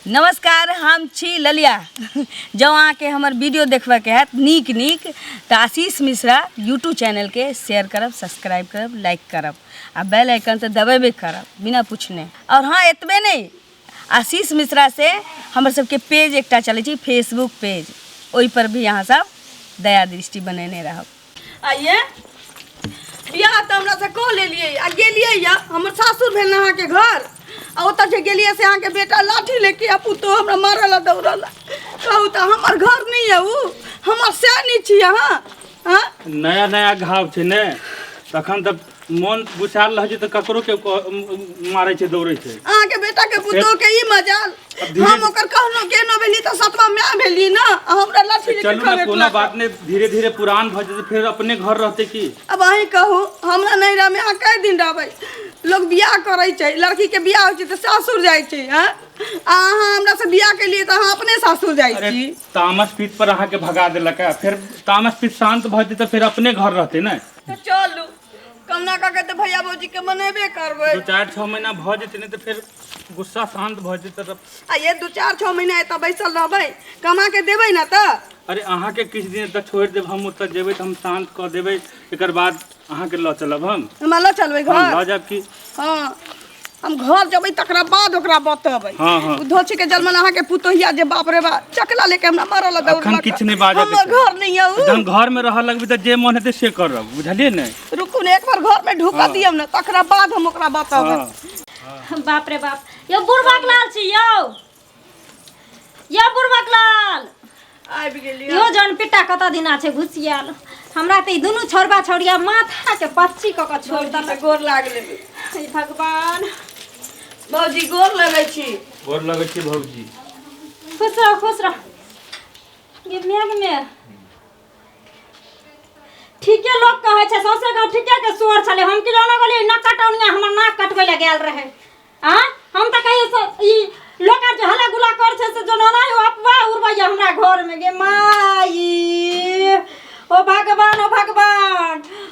नमस्कार, हम छी ललिया। जो अहाँ के हमर वीडियो देखबा के हैत नीक नीक तो आशीष मिश्रा यूट्यूब चैनल के शेयर करब, सब्सक्राइब करब, लाइक करब आ बेल आइकन तो दबेबे करब बिना पूछने। और हाँ, एतबे नहीं, आशीष मिश्रा से हमर सबके पेज एकटा चले छी, फेसबुक पेज, ओहि पर भी यहाँ सब दया दृष्टि बनेने रहब। आइए बियाह तो हमरा से कह लेलिए आ गेलिए या हमर सासुर भेल अहाँ के घर आ ओत जे गेलिए से अहाँ के बेटा लाठी लेके आ पुतो हमरा मारला दौड़ला। कहू तो हमर घर नहीं है, उ हमर सैनी छी अहाँ। हां, नया नया घाव छै ने, तखन तब मन बुझाल रह छै त ककरो के मारै छै, दौड़ै छै। अहाँ के बेटा के पुतो के ई मजाल, हम ओकर कहनो केनो भेली तो सतवा में भेली ना, हमरा लाठी लेके चलू ना, कोनो बात नहीं, धीरे धीरे पुरान भ जेतै, फिर अपने घर रहते की। अब अहीं कहू, हमरा नैरा में अहाँ कई दिन रहबै? लोग बियाह करै छै, लड़की के बियाह होइ छै त सासुर जाइ छै। हां, अहाँ हमरा से बियाह के लिए त अहाँ अपने सासुर जाइ छी। तामस पीत पर अहाँ के भगा देलक है, फिर तामस पीत शांत भ जेतै त फिर अपने घर रहते ने। तो चलू कमना का तो भैया भौजी के मनेबे करबै। 2-4-6 महीना भ जेतै ने त फिर गुस्सा शांत भ जेतै त। आ ये 2-4-6 महीना एत बैसल रहबै, कमा के देबै ना त। अरे अहाँ के किछ दिन तक छोड़ देब, हम ओत जेबै त हम शांत क देबै, एकर बाद अहाँ के ल चलब हम। हमरा ल चलबै घर? ल जाब की। हां, हम घर जबै तकरा बाद ओकरा बतबै। हां धोछी के जन्मन अहाँ के पुतोहिया जे बाप रे बाप चकला लेके हमरा मारल दौड़। अखन किछ नहीं बाजत। हमर घर नहीं है उ। जब घर में रह लगबी त जे मन हेतै से करब, बुझलिए ने। रुकू ने, एक बार घर में ढुका दियम ना, तकरा बाद हम ओकरा बतबै। बाप रे बाप, यो बुढ़बाक लाल छी यो बुढ़बाक लाल आबि गेलियै। यो जन पिट्टा कत दिना छै घुसियाल, हमरा त ई दुनु छोरबा छोड़िया माथा के पच्ची क के छोड़ भौजी से गोर लाग लेबै। हे भगवान, भौजी गोर लगै छी। गोर लगै छी भौजी। खुश रह खुश रह। गे मेघ ठीके लोग कहे छै, सौसे गाँव ठीके के सोर छले। हम कि जानो गली नाक कटौनिया हमर नाक कटबै ले गेल रहे। हम त कहियो ई लोका जे हला गुला कर छै से जनो ना अफवाह उड़बैया हमरा घर में। गे माई, ओ भगवान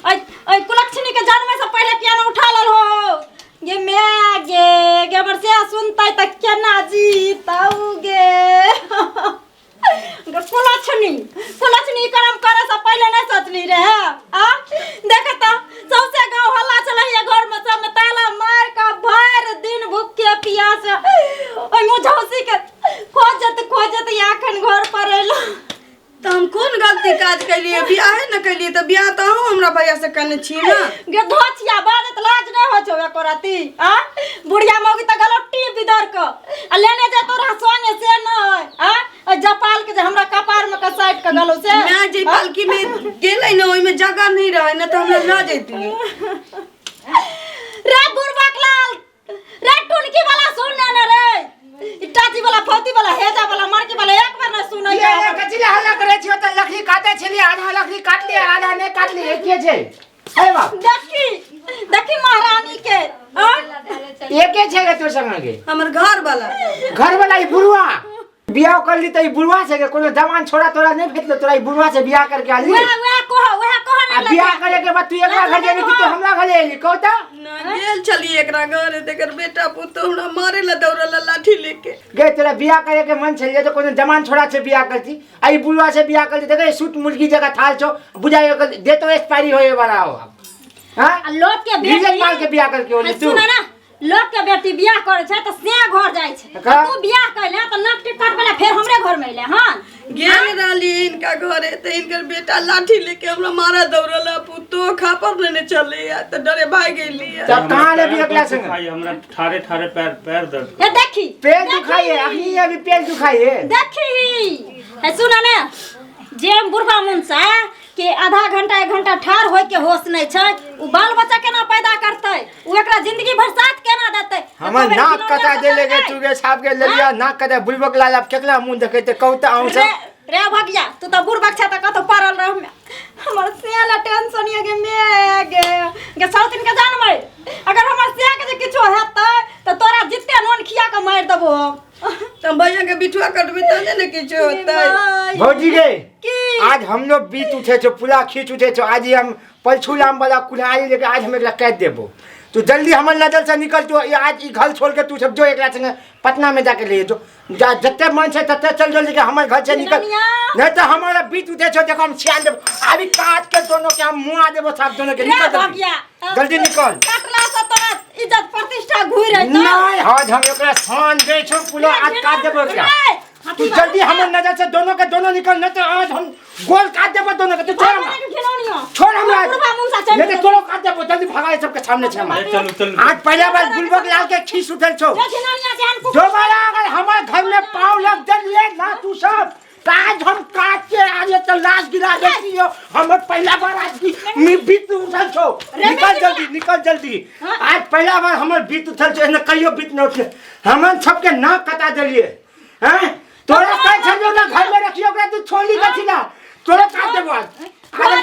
ऐ कुलक्षणी के जन्म से पहले किया न उठा लल हो? गे गे हमर से सुनतै त केना जीतौ गे। कुलक्षणी करम करे से पहले नहीं सोचली रहे। देख त सौसे गांव हल्ला चलैया घर में, सब में ताला मार के भर दिन भूखे प्यास ओइ मुझौसी के खोजत याखन घर पर एलो। त हम कोन गलती काज कैलिए? बियाह न कैलिए त बियाह त अहूँ हमरा भैया से करने छी ना। गे धोचिया बाजत लाज नहीं हो छौ एको राती। बुढ़िया मौगी त गलट्टी बिदर क आ लेने जे तोरा सोने से न जपाल के जे हमरा कपार में का साइड के गलो से मैं जे पालकी में गेलै न, ओइ में जगह नहीं रहे न, त हमरा ल जैतिए। रे बुढ़बाक लाल, रे टुनकी वाला सुन न रे, इटाची वाला, फौती वाला, हेजा वाला, मरकी वाला, एक बार न सुनै ये कचिला हल्ला करे छियो त लकड़ी काटे छली, आधा लकड़ी काट लिया, आधा नहीं काट लिया, के छै? हे बाप, देखी महारानी के एके छै गे तोर संग के? हमर घर वाला घर वाला ई बुढ़वा बियाह कर ली त ई बुढ़वा छै के? कोनो जवान छोरा तोरा नहीं भेटलो, तोरा ई बुढ़वा से बियाह करके आली? वह कहो आ बियाह करे के बाद तू एकरा घर जेबी कि तू हमरा घर एली? कहू त ना गेल छली एकरा घर, तेकर बेटा पुतो हमरा मारे ला दौड़ला लाठी लेके। गे तोरा बियाह करे के मन छल तो कोनो जवान छोरा से बियाह करती, आ ई बुढ़वा से बियाह करती। देखे सूट मुर्गी जगह थाल छो, बुझाई दे तो एक्सपायरी होए वाला हो। हां, लोग के बेटी माल के बियाह करके ओली तू? सुन ना, लोग के बेटी बियाह करे छै त से घर जाय छै, तू बियाह कैले त नाक टिक काट वाला फेर हमरे घर में एले। हां, गेल रहली इनका घरे त इनकर बेटा लाठी लेके हमरा मारा दौड़ला, पुतो खापर लेने चले आ त डरे भाग गेली। तब कहां ले भी अगला संग? हमरा ठारे ठारे पैर दर्द। ये देखी पेट दुखाई है, अभी अभी पेट दुखाई है। देखी है, सुन ना, जे बुढ़वा मुंसा के आधा घंटा 1 घंटा ठार होय के होश नहीं छै, उ बाल बच्चा केना पैदा करतै? उ एकरा जिंदगी भर साथ केना देतै? हमर नाक कटा देले गे तू गे, साहब के लेलिया नाक कटा, बुलबक लाल अब केकला मुंह देखे त कहू त आऊ से रे भगिया, तू त बुढ़बक छ त कतो परल रह। हमर सेला टेंशन ये गे साउथिन के जान मर, अगर हमर से के जे किछो हेतै त तोरा जित्ते नोन खिया के मार देबो हम। तब भैया के बिठुआ कटबी तने न किछो होतै। भौजी गे, आज हम लोग बीत उठे छो, पूरा खींच उठे छो। आज ही हम पलछू लाम वाला कुल्हाड़ी लेके आज हम एकरा काट देबो। तू जल्दी हमारे नजर से निकल। तू ये आज ये घर छोड़ के तू सब जो एक संगे पटना में जाके ले जो जत्ते मन से तत्ते चल जो, लेकिन हमारे घर से निकल, नहीं तो हमारा बीत उठे छो। देखो हम छियान देव अभी काट के दोनों के हम मुआ देवो सब दोनों के। निकल जल्दी निकल। काटला से तोरा इज्जत प्रतिष्ठा घुर रही तो नहीं आज हम एकरा शान दे छो पुलो आज काट देबो क्या। तू जल्दी हमारे नजर से दोनों के दोनों निकल, नहीं तो आज हम गोल काट देबो दोनों के। तू छोड़ छोड़ हम नहीं तो तोरो काट देबो। जल्दी भगाए सबके सामने से हम। चलो चलो आज पहला बार बुलबुल लाल के खीस उठल छो। दोबारा अगर हमारे घर में पाँव लग जाए ना तू सब आज हम काट के आज तो लाश गिरा देती हो। हम पहला बार आज की बीत उठल छो। निकल जल्दी निकल जल्दी। आज पहला बार हमारे बीत उठल छो, न कहियो बीत न उठे। हम सबके नाक कटा दिलिए हैं। तोरा कह छलियो ना घर में रखियो ओकरा तू छोली कथिला। तोरा काट देबो आज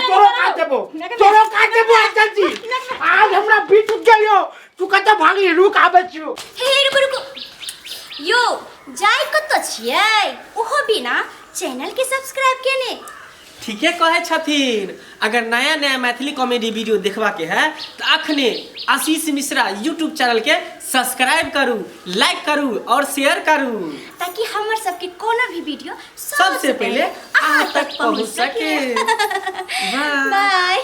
तोरो काट देबो आज जल्दी। आज हमरा बीत उठ गेलियो तू कत भागी रुक आबै छियो। हे रुको यो जाय कत छियै ओहो बिना चैनल के सब्सक्राइब केने। ठीके कहे छथिन। अगर नया नया मैथिली कॉमेडी वीडियो देखबा के है तो अखने आशीष मिश्रा यूट्यूब चैनल के सब्सक्राइब करू, लाइक करू और शेयर करू, ताकि हमर सबके कोनो भी वीडियो सबसे पहले आप तक पहुंच सके। बाय।